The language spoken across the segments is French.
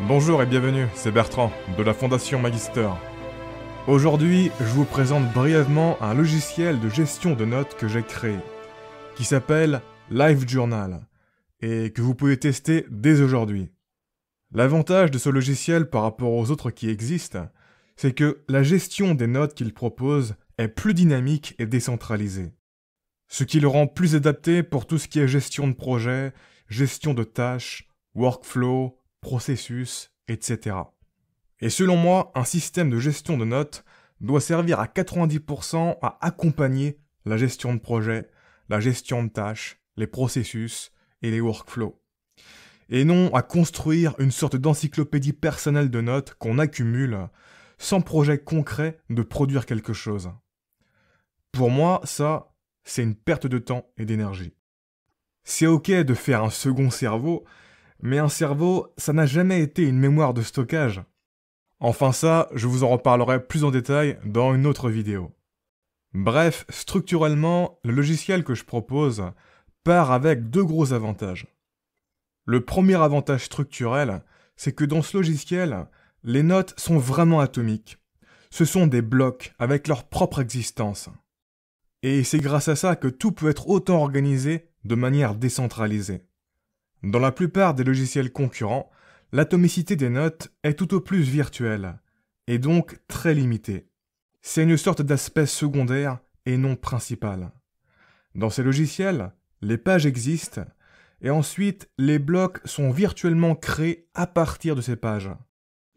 Bonjour et bienvenue, c'est Bertrand, de la Fondation Magister. Aujourd'hui, je vous présente brièvement un logiciel de gestion de notes que j'ai créé, qui s'appelle LiveJournal, et que vous pouvez tester dès aujourd'hui. L'avantage de ce logiciel par rapport aux autres qui existent, c'est que la gestion des notes qu'il propose est plus dynamique et décentralisée. Ce qui le rend plus adapté pour tout ce qui est gestion de projet, gestion de tâches, workflow, processus, etc. Et selon moi, un système de gestion de notes doit servir à 90% à accompagner la gestion de projet, la gestion de tâches, les processus et les workflows. Et non à construire une sorte d'encyclopédie personnelle de notes qu'on accumule sans projet concret de produire quelque chose. Pour moi, ça, c'est une perte de temps et d'énergie. C'est ok de faire un second cerveau, mais un cerveau, ça n'a jamais été une mémoire de stockage. Enfin ça, je vous en reparlerai plus en détail dans une autre vidéo. Bref, structurellement, le logiciel que je propose part avec deux gros avantages. Le premier avantage structurel, c'est que dans ce logiciel, les notes sont vraiment atomiques. Ce sont des blocs avec leur propre existence. Et c'est grâce à ça que tout peut être autant organisé de manière décentralisée. Dans la plupart des logiciels concurrents, l'atomicité des notes est tout au plus virtuelle, et donc très limitée. C'est une sorte d'aspect secondaire et non principal. Dans ces logiciels, les pages existent, et ensuite les blocs sont virtuellement créés à partir de ces pages.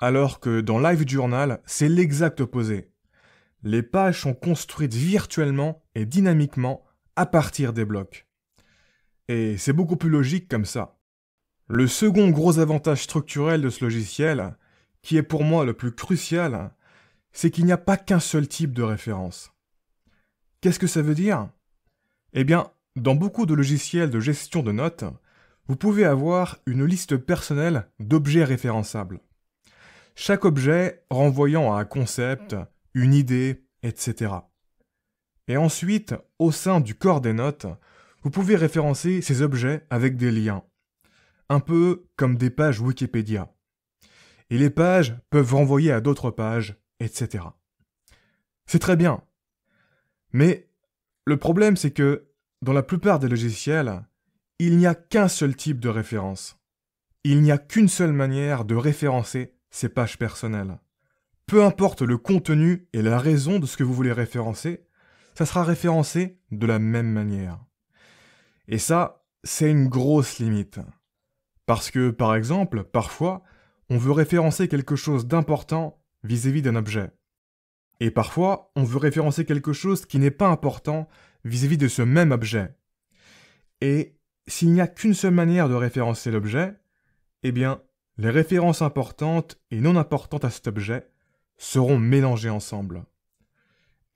Alors que dans LiveJournal, c'est l'exact opposé. Les pages sont construites virtuellement et dynamiquement à partir des blocs. Et c'est beaucoup plus logique comme ça. Le second gros avantage structurel de ce logiciel, qui est pour moi le plus crucial, c'est qu'il n'y a pas qu'un seul type de référence. Qu'est-ce que ça veut dire ? Eh bien, dans beaucoup de logiciels de gestion de notes, vous pouvez avoir une liste personnelle d'objets référençables. Chaque objet renvoyant à un concept, une idée, etc. Et ensuite, au sein du corps des notes, vous pouvez référencer ces objets avec des liens. Un peu comme des pages Wikipédia. Et les pages peuvent renvoyer à d'autres pages, etc. C'est très bien. Mais le problème, c'est que dans la plupart des logiciels, il n'y a qu'un seul type de référence. Il n'y a qu'une seule manière de référencer ces pages personnelles. Peu importe le contenu et la raison de ce que vous voulez référencer, ça sera référencé de la même manière. Et ça, c'est une grosse limite. Parce que, par exemple, parfois, on veut référencer quelque chose d'important vis-à-vis d'un objet. Et parfois, on veut référencer quelque chose qui n'est pas important vis-à-vis de ce même objet. Et s'il n'y a qu'une seule manière de référencer l'objet, eh bien, les références importantes et non importantes à cet objet seront mélangées ensemble.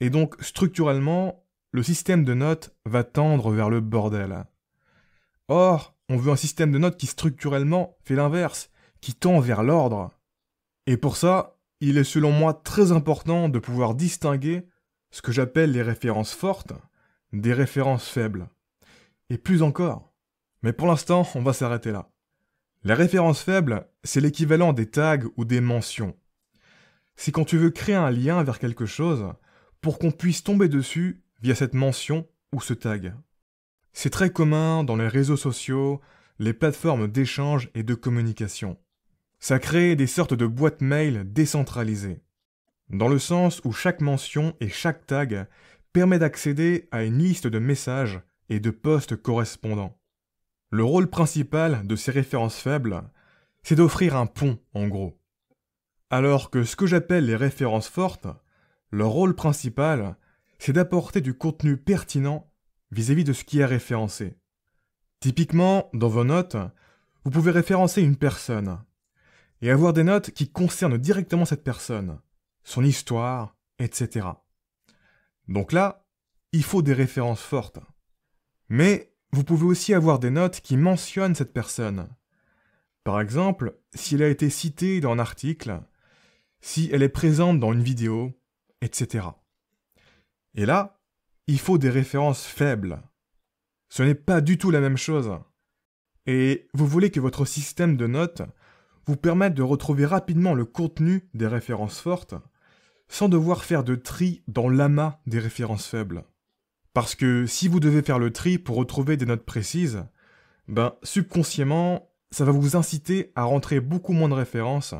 Et donc, structurellement, le système de notes va tendre vers le bordel. Or, on veut un système de notes qui structurellement fait l'inverse, qui tend vers l'ordre. Et pour ça, il est selon moi très important de pouvoir distinguer ce que j'appelle les références fortes des références faibles. Et plus encore. Mais pour l'instant, on va s'arrêter là. Les références faibles, c'est l'équivalent des tags ou des mentions. C'est quand tu veux créer un lien vers quelque chose pour qu'on puisse tomber dessus via cette mention ou ce tag. C'est très commun dans les réseaux sociaux, les plateformes d'échange et de communication. Ça crée des sortes de boîtes mail décentralisées, dans le sens où chaque mention et chaque tag permet d'accéder à une liste de messages et de posts correspondants. Le rôle principal de ces références faibles, c'est d'offrir un pont, en gros. Alors que ce que j'appelle les références fortes, leur rôle principal, c'est d'apporter du contenu pertinent vis-à-vis de ce qui est référencé. Typiquement, dans vos notes, vous pouvez référencer une personne et avoir des notes qui concernent directement cette personne, son histoire, etc. Donc là, il faut des références fortes. Mais vous pouvez aussi avoir des notes qui mentionnent cette personne. Par exemple, si elle a été citée dans un article, si elle est présente dans une vidéo, etc. Et là, il faut des références faibles. Ce n'est pas du tout la même chose. Et vous voulez que votre système de notes vous permettent de retrouver rapidement le contenu des références fortes, sans devoir faire de tri dans l'amas des références faibles. Parce que si vous devez faire le tri pour retrouver des notes précises, subconsciemment, ça va vous inciter à rentrer beaucoup moins de références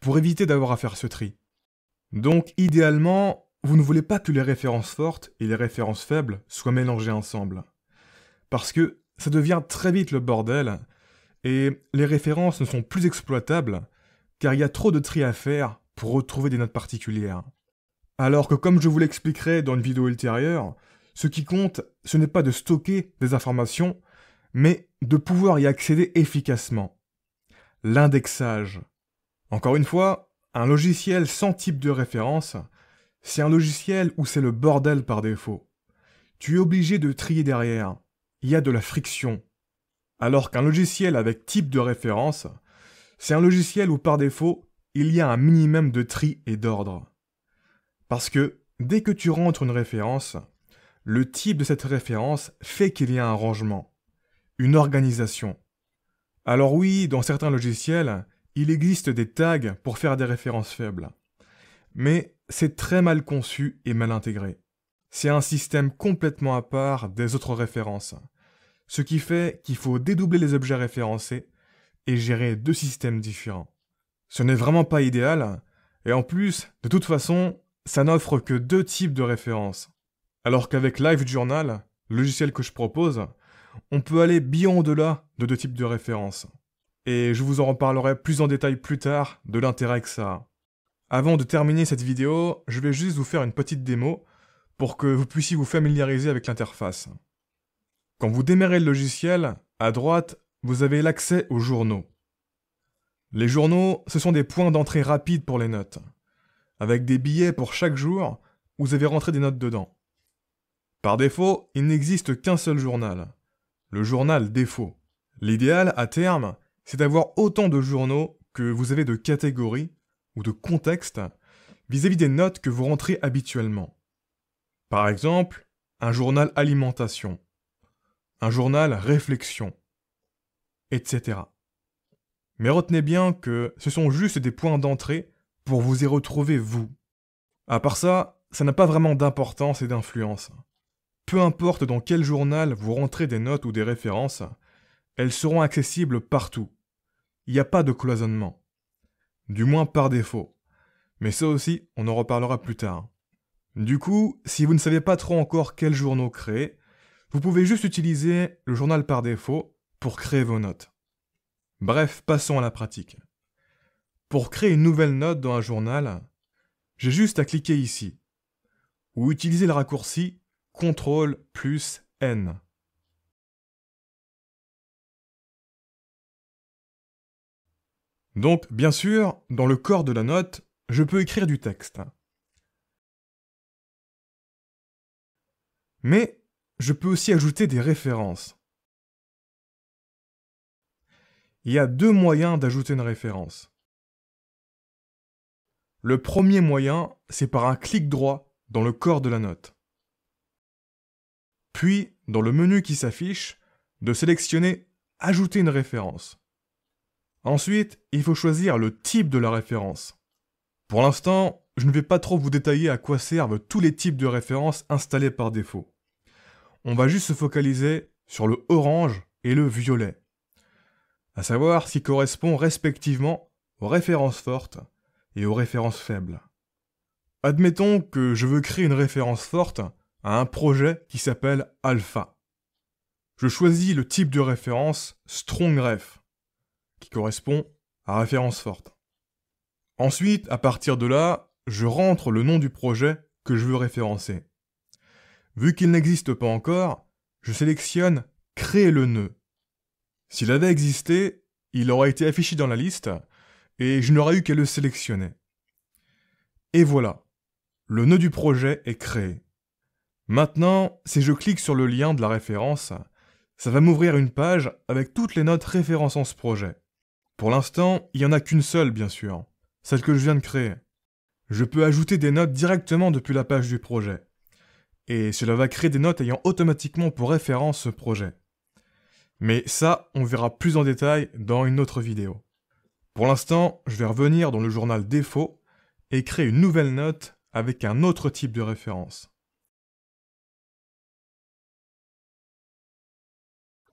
pour éviter d'avoir à faire ce tri. Donc, idéalement, vous ne voulez pas que les références fortes et les références faibles soient mélangées ensemble. Parce que ça devient très vite le bordel, et les références ne sont plus exploitables, car il y a trop de tri à faire pour retrouver des notes particulières. Alors que comme je vous l'expliquerai dans une vidéo ultérieure, ce qui compte, ce n'est pas de stocker des informations, mais de pouvoir y accéder efficacement. L'indexage. Encore une fois, un logiciel sans type de référence, c'est un logiciel où c'est le bordel par défaut. Tu es obligé de trier derrière. Il y a de la friction. Alors qu'un logiciel avec type de référence, c'est un logiciel où par défaut, il y a un minimum de tri et d'ordre. Parce que dès que tu rentres une référence, le type de cette référence fait qu'il y a un rangement, une organisation. Alors oui, dans certains logiciels, il existe des tags pour faire des références faibles. Mais c'est très mal conçu et mal intégré. C'est un système complètement à part des autres références. Ce qui fait qu'il faut dédoubler les objets référencés et gérer deux systèmes différents. Ce n'est vraiment pas idéal, et en plus, de toute façon, ça n'offre que deux types de références. Alors qu'avec LiveJournal, le logiciel que je propose, on peut aller bien au-delà de deux types de références. Et je vous en reparlerai plus en détail plus tard de l'intérêt que ça a. Avant de terminer cette vidéo, je vais juste vous faire une petite démo pour que vous puissiez vous familiariser avec l'interface. Quand vous démarrez le logiciel, à droite, vous avez l'accès aux journaux. Les journaux, ce sont des points d'entrée rapides pour les notes. Avec des billets pour chaque jour, vous avez rentré des notes dedans. Par défaut, il n'existe qu'un seul journal. Le journal défaut. L'idéal, à terme, c'est d'avoir autant de journaux que vous avez de catégories ou de contextes vis-à-vis des notes que vous rentrez habituellement. Par exemple, un journal alimentation, un journal réflexion, etc. Mais retenez bien que ce sont juste des points d'entrée pour vous y retrouver vous. À part ça, ça n'a pas vraiment d'importance et d'influence. Peu importe dans quel journal vous rentrez des notes ou des références, elles seront accessibles partout. Il n'y a pas de cloisonnement. Du moins par défaut. Mais ça aussi, on en reparlera plus tard. Du coup, si vous ne savez pas trop encore quel journal créer, vous pouvez juste utiliser le journal par défaut pour créer vos notes. Bref, passons à la pratique. Pour créer une nouvelle note dans un journal, j'ai juste à cliquer ici, ou utiliser le raccourci CTRL plus N. Donc, bien sûr, dans le corps de la note, je peux écrire du texte. Mais je peux aussi ajouter des références. Il y a deux moyens d'ajouter une référence. Le premier moyen, c'est par un clic droit dans le corps de la note. Puis, dans le menu qui s'affiche, de sélectionner « Ajouter une référence ». Ensuite, il faut choisir le type de la référence. Pour l'instant, je ne vais pas trop vous détailler à quoi servent tous les types de références installés par défaut. On va juste se focaliser sur le orange et le violet, à savoir ce qui correspond respectivement aux références fortes et aux références faibles. Admettons que je veux créer une référence forte à un projet qui s'appelle Alpha. Je choisis le type de référence StrongRef, qui correspond à référence forte. Ensuite, à partir de là, je rentre le nom du projet que je veux référencer. Vu qu'il n'existe pas encore, je sélectionne « Créer le nœud ». S'il avait existé, il aurait été affiché dans la liste et je n'aurais eu qu'à le sélectionner. Et voilà, le nœud du projet est créé. Maintenant, si je clique sur le lien de la référence, ça va m'ouvrir une page avec toutes les notes référençant ce projet. Pour l'instant, il n'y en a qu'une seule, bien sûr, celle que je viens de créer. Je peux ajouter des notes directement depuis la page du projet. Et cela va créer des notes ayant automatiquement pour référence ce projet. Mais ça, on verra plus en détail dans une autre vidéo. Pour l'instant, je vais revenir dans le journal défaut et créer une nouvelle note avec un autre type de référence.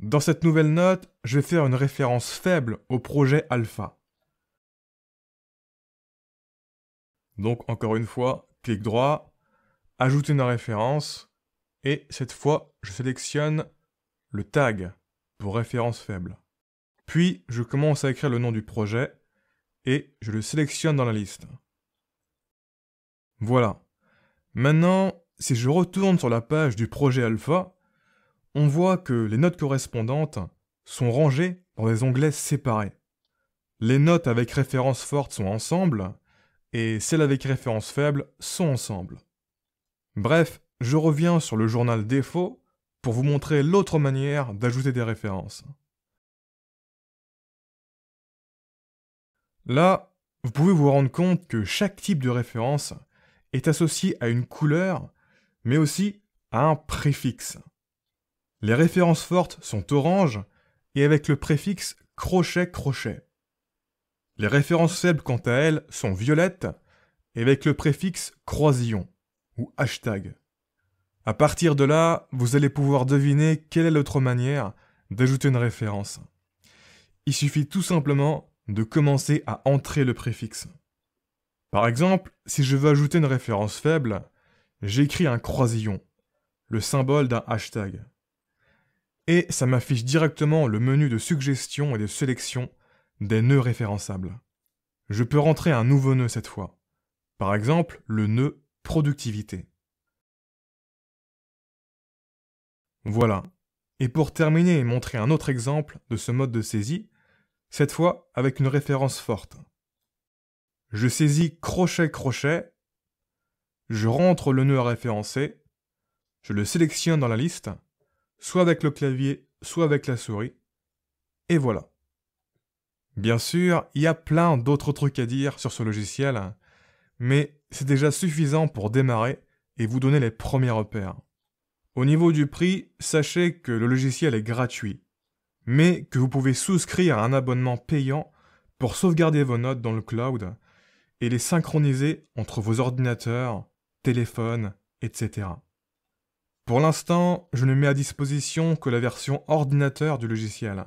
Dans cette nouvelle note, je vais faire une référence faible au projet alpha. Donc encore une fois, clic droit, ajouter une référence, et cette fois, je sélectionne le tag pour référence faible. Puis, je commence à écrire le nom du projet, et je le sélectionne dans la liste. Voilà. Maintenant, si je retourne sur la page du projet alpha, on voit que les notes correspondantes sont rangées dans des onglets séparés. Les notes avec référence forte sont ensemble, et celles avec référence faible sont ensemble. Bref, je reviens sur le journal défaut pour vous montrer l'autre manière d'ajouter des références. Là, vous pouvez vous rendre compte que chaque type de référence est associé à une couleur, mais aussi à un préfixe. Les références fortes sont orange et avec le préfixe crochet-crochet. Les références faibles, quant à elles, sont violettes et avec le préfixe croisillon ou hashtag. À partir de là, vous allez pouvoir deviner quelle est l'autre manière d'ajouter une référence. Il suffit tout simplement de commencer à entrer le préfixe. Par exemple, si je veux ajouter une référence faible, j'écris un croisillon, le symbole d'un hashtag. Et ça m'affiche directement le menu de suggestion et de sélection des nœuds référençables. Je peux rentrer un nouveau nœud cette fois. Par exemple, le nœud productivité. Voilà. Et pour terminer et montrer un autre exemple de ce mode de saisie, cette fois avec une référence forte. Je saisis crochet-crochet, je rentre le nœud à référencer, je le sélectionne dans la liste, soit avec le clavier, soit avec la souris, et voilà. Bien sûr, il y a plein d'autres trucs à dire sur ce logiciel, mais c'est déjà suffisant pour démarrer et vous donner les premiers repères. Au niveau du prix, sachez que le logiciel est gratuit, mais que vous pouvez souscrire à un abonnement payant pour sauvegarder vos notes dans le cloud et les synchroniser entre vos ordinateurs, téléphones, etc. Pour l'instant, je ne mets à disposition que la version ordinateur du logiciel.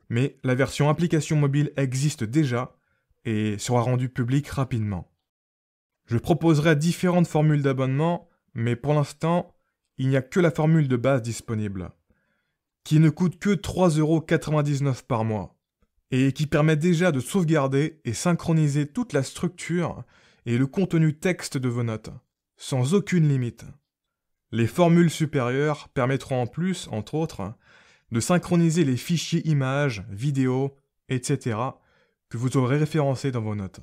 Mais la version application mobile existe déjà et sera rendue publique rapidement. Je proposerai différentes formules d'abonnement, mais pour l'instant, il n'y a que la formule de base disponible, qui ne coûte que 3,99 € par mois, et qui permet déjà de sauvegarder et synchroniser toute la structure et le contenu texte de vos notes, sans aucune limite. Les formules supérieures permettront en plus, entre autres, de synchroniser les fichiers images, vidéos, etc. que vous aurez référencés dans vos notes.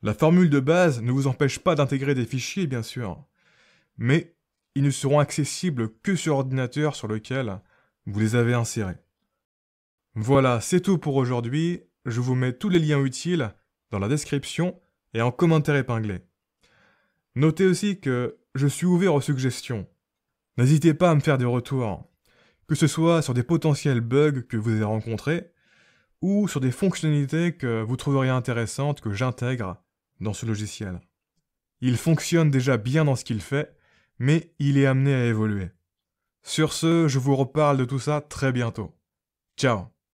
La formule de base ne vous empêche pas d'intégrer des fichiers, bien sûr, mais ils ne seront accessibles que sur l'ordinateur sur lequel vous les avez insérés. Voilà, c'est tout pour aujourd'hui. Je vous mets tous les liens utiles dans la description et en commentaire épinglé. Notez aussi que je suis ouvert aux suggestions. N'hésitez pas à me faire des retours, que ce soit sur des potentiels bugs que vous avez rencontrés, ou sur des fonctionnalités que vous trouveriez intéressantes que j'intègre dans ce logiciel. Il fonctionne déjà bien dans ce qu'il fait, mais il est amené à évoluer. Sur ce, je vous reparle de tout ça très bientôt. Ciao!